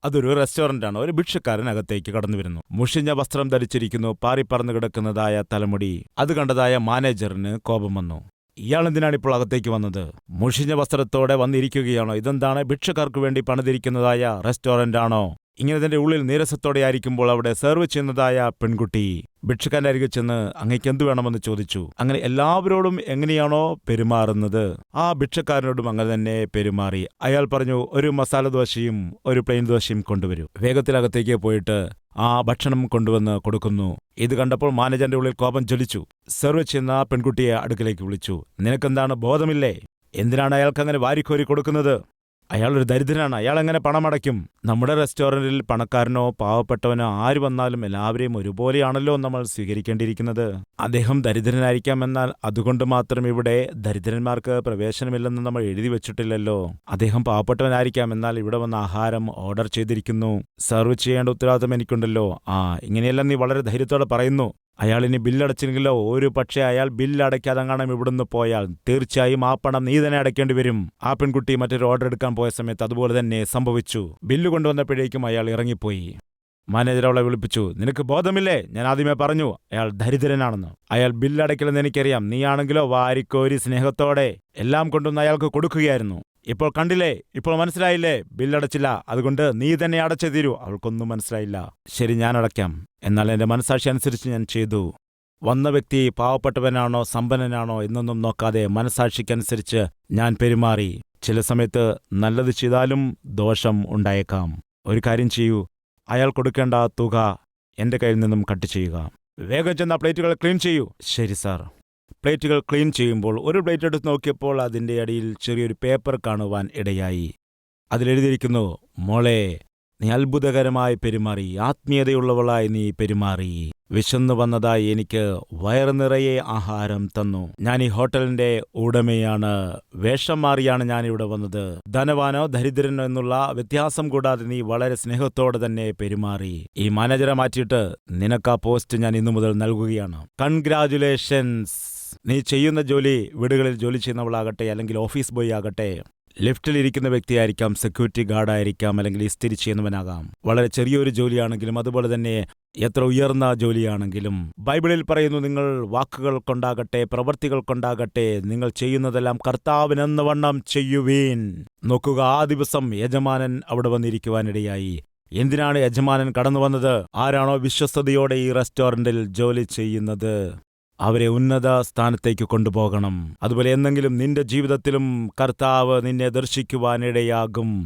അതൊരു റെസ്റ്റോറന്റാണ്. ഒരു ഭിക്ഷക്കാരൻ അകത്തേക്ക് കടന്നു വരുന്നു. മുഷിഞ്ഞ വസ്ത്രം ധരിച്ചിരിക്കുന്നു, പാറിപ്പറന്നു കിടക്കുന്നതായ തലമുടി. അത് കണ്ടതായ മാനേജറിന് കോപം വന്നു. ഇയാളെന്തിനാണ് ഇപ്പോൾ അകത്തേക്ക് വന്നത്? മുഷിഞ്ഞ വസ്ത്രത്തോടെ വന്നിരിക്കുകയാണോ? ഇതെന്താണ്, ഭിക്ഷക്കാർക്ക് വേണ്ടി പണിതിരിക്കുന്നതായ റെസ്റ്റോറന്റ് ആണോ? ഇങ്ങനെ തന്റെ ഉള്ളിൽ നീരസത്തോടെ ആയിരിക്കുമ്പോൾ അവിടെ സെർവ് ചെയ്യുന്നതായ പെൺകുട്ടി ഭിക്ഷക്കാരൻ്റെ അരികിൽ ചെന്ന് അങ്ങേക്ക് എന്തു വേണമെന്ന് ചോദിച്ചു. അങ്ങനെ എല്ലാവരോടും എങ്ങനെയാണോ പെരുമാറുന്നത് ആ ഭിക്ഷക്കാരനോടും അങ്ങനെ തന്നെ പെരുമാറി. അയാൾ പറഞ്ഞു, ഒരു മസാല ദോശയും ഒരു പ്ലെയിൻ ദോശയും കൊണ്ടുവരൂ. വേഗത്തിലകത്തേക്ക് പോയിട്ട് ആ ഭക്ഷണം കൊണ്ടുവന്ന് കൊടുക്കുന്നു. ഇത് കണ്ടപ്പോൾ മാനേജറിന്റെ ഉള്ളിൽ കോപം ജ്വലിച്ചു. സെർവ് ചെയ്യുന്ന ആ പെൺകുട്ടിയെ അടുക്കലേക്ക് വിളിച്ചു. നിനക്കെന്താണ്, ബോധമില്ലേ? എന്തിനാണ് അയാൾക്ക് അങ്ങനെ വാരിക്കോരി കൊടുക്കുന്നത്? അയാളൊരു ദരിദ്രനാണ്, അയാൾ എങ്ങനെ പണമടയ്ക്കും? നമ്മുടെ റെസ്റ്റോറന്റിൽ പണക്കാരനോ പാവപ്പെട്ടവനോ ആര് വന്നാലും എല്ലാവരെയും ഒരുപോലെയാണല്ലോ നമ്മൾ സ്വീകരിക്കേണ്ടിയിരിക്കുന്നത്. അദ്ദേഹം ദരിദ്രനായിരിക്കാം, എന്നാൽ അതുകൊണ്ട് മാത്രം ഇവിടെ ദരിദ്രന്മാർക്ക് പ്രവേശനമില്ലെന്ന് നമ്മൾ എഴുതി വെച്ചിട്ടില്ലല്ലോ. അദ്ദേഹം പാവപ്പെട്ടവനായിരിക്കാം, എന്നാൽ ഇവിടെ വന്ന് ആഹാരം ഓർഡർ ചെയ്തിരിക്കുന്നു. സെർവ് ചെയ്യേണ്ട ഉത്തരവാദിത്തം എനിക്കുണ്ടല്ലോ. ഇങ്ങനെയെല്ലാം നീ വളരെ ധൈര്യത്തോടെ പറയുന്നു. അയാൾ ഇനി ബില്ലടച്ചില്ലെങ്കിലോ, ഒരു പക്ഷേ അയാൾ ബില്ലടയ്ക്കാതെ കാണാം ഇവിടുന്ന് പോയാൽ തീർച്ചയായും ആ പണം നീ തന്നെ അടയ്ക്കേണ്ടി വരും. ആ പെൺകുട്ടി മറ്റൊരു ഓർഡർ എടുക്കാൻ പോയ സമയത്ത് അതുപോലെ തന്നെ സംഭവിച്ചു. ബില്ല് കൊണ്ടുവന്നപ്പോഴേക്കും അയാൾ ഇറങ്ങിപ്പോയി. മാനേജർ അവളെ വിളിപ്പിച്ചു. നിനക്ക് ബോധമില്ലേ? ഞാൻ ആദ്യമേ പറഞ്ഞു അയാൾ ദരിദ്രനാണെന്ന്. അയാൾ ബില്ലടയ്ക്കില്ലെന്ന് എനിക്കറിയാം. നീയാണെങ്കിലോ വാരിക്കോരി സ്നേഹത്തോടെ എല്ലാം കൊണ്ടുവന്ന് അയാൾക്ക് കൊടുക്കുകയായിരുന്നു. ഇപ്പോൾ കണ്ടില്ലേ, ഇപ്പോൾ മനസ്സിലായില്ലേ? ബില്ലടച്ചില്ല, അതുകൊണ്ട് നീ തന്നെ അടച്ചു തീരൂ. അവൾക്കൊന്നും മനസ്സിലായില്ല. ശരി, ഞാൻ അടയ്ക്കാം, എന്നാൽ എൻ്റെ മനസാക്ഷി അനുസരിച്ച് ഞാൻ ചെയ്തു. വന്ന വ്യക്തി പാവപ്പെട്ടവനാണോ സമ്പന്നനാണോ എന്നൊന്നും നോക്കാതെ മനസാക്ഷിക്കനുസരിച്ച് ഞാൻ പെരുമാറി. ചില സമയത്ത് നല്ലത് ചെയ്താലും ദോഷം ഉണ്ടായേക്കാം. ഒരു കാര്യം ചെയ്യൂ, അയാൾ കൊടുക്കേണ്ട തുക എൻ്റെ കയ്യിൽ നിന്നും കട്ട് ചെയ്യുക. വേഗം ചെന്ന പ്ലേറ്റുകൾ ക്ലീൻ ചെയ്യൂ. ശരി സാർ. പ്ലേറ്റുകൾ ക്ലീൻ ചെയ്യുമ്പോൾ ഒരു പ്ലേറ്റ് എടുത്ത് നോക്കിയപ്പോൾ അതിൻ്റെ അടിയിൽ ചെറിയൊരു പേപ്പർ കാണുവാൻ ഇടയായി. അതിലെഴുതിയിരിക്കുന്നു, മോളെ, നീ അത്ഭുതകരമായി പെരുമാറി, ആത്മീയതയുള്ളവളായി നീ പെരുമാറി. വിശന്നു വന്നതായി എനിക്ക് വയറു നിറയെ ആഹാരം തന്നു. ഞാൻ ഈ ഹോട്ടലിന്റെ ഉടമയാണ്. വേഷം മാറിയാണ് ഞാനിവിടെ വന്നത്. ധനവാനോ ദരിദ്രനോ എന്നുള്ള വ്യത്യാസം കൂടാതെ നീ വളരെ സ്നേഹത്തോടെ തന്നെ പെരുമാറി. ഈ മാനേജറെ മാറ്റിയിട്ട് നിനക്ക് ആ പോസ്റ്റ് ഞാൻ ഇന്നു മുതൽ നൽകുകയാണ്. കൺഗ്രാജുലേഷൻസ്. നീ ചെയ്യുന്ന ജോലി, വീടുകളിൽ ജോലി ചെയ്യുന്നവളാകട്ടെ അല്ലെങ്കിൽ ഓഫീസ് ബോയ് ആകട്ടെ, ലിഫ്റ്റിലിരിക്കുന്ന വ്യക്തിയായിരിക്കാം, സെക്യൂരിറ്റി ഗാർഡായിരിക്കാം, അല്ലെങ്കിൽ ഇസ്തിരി ചെയ്യുന്നവനാകാം, വളരെ ചെറിയൊരു ജോലിയാണെങ്കിലും അതുപോലെ തന്നെ എത്ര ഉയർന്ന ജോലിയാണെങ്കിലും ബൈബിളിൽ പറയുന്നു, നിങ്ങൾ വാക്കുകൾ കൊണ്ടാകട്ടെ പ്രവൃത്തികൾ കൊണ്ടാകട്ടെ നിങ്ങൾ ചെയ്യുന്നതെല്ലാം കർത്താവിനെന്ന വണ്ണം ചെയ്യുവീൻ. നോക്കുക, ആ ദിവസം യജമാനൻ അവിടെ വന്നിരിക്കുവാനിടയായി. എന്തിനാണ് യജമാനൻ കടന്നു വന്നത്? ആരാണോ വിശ്വസ്തയോടെ ഈ റെസ്റ്റോറന്റിൽ ജോലി ചെയ്യുന്നത് അവരെ ഉന്നത സ്ഥാനത്തേക്ക് കൊണ്ടുപോകണം. അതുപോലെ എന്തെങ്കിലും നിന്റെ ജീവിതത്തിലും കർത്താവ് നിന്നെ ദർശിക്കുവാനിടയാകും.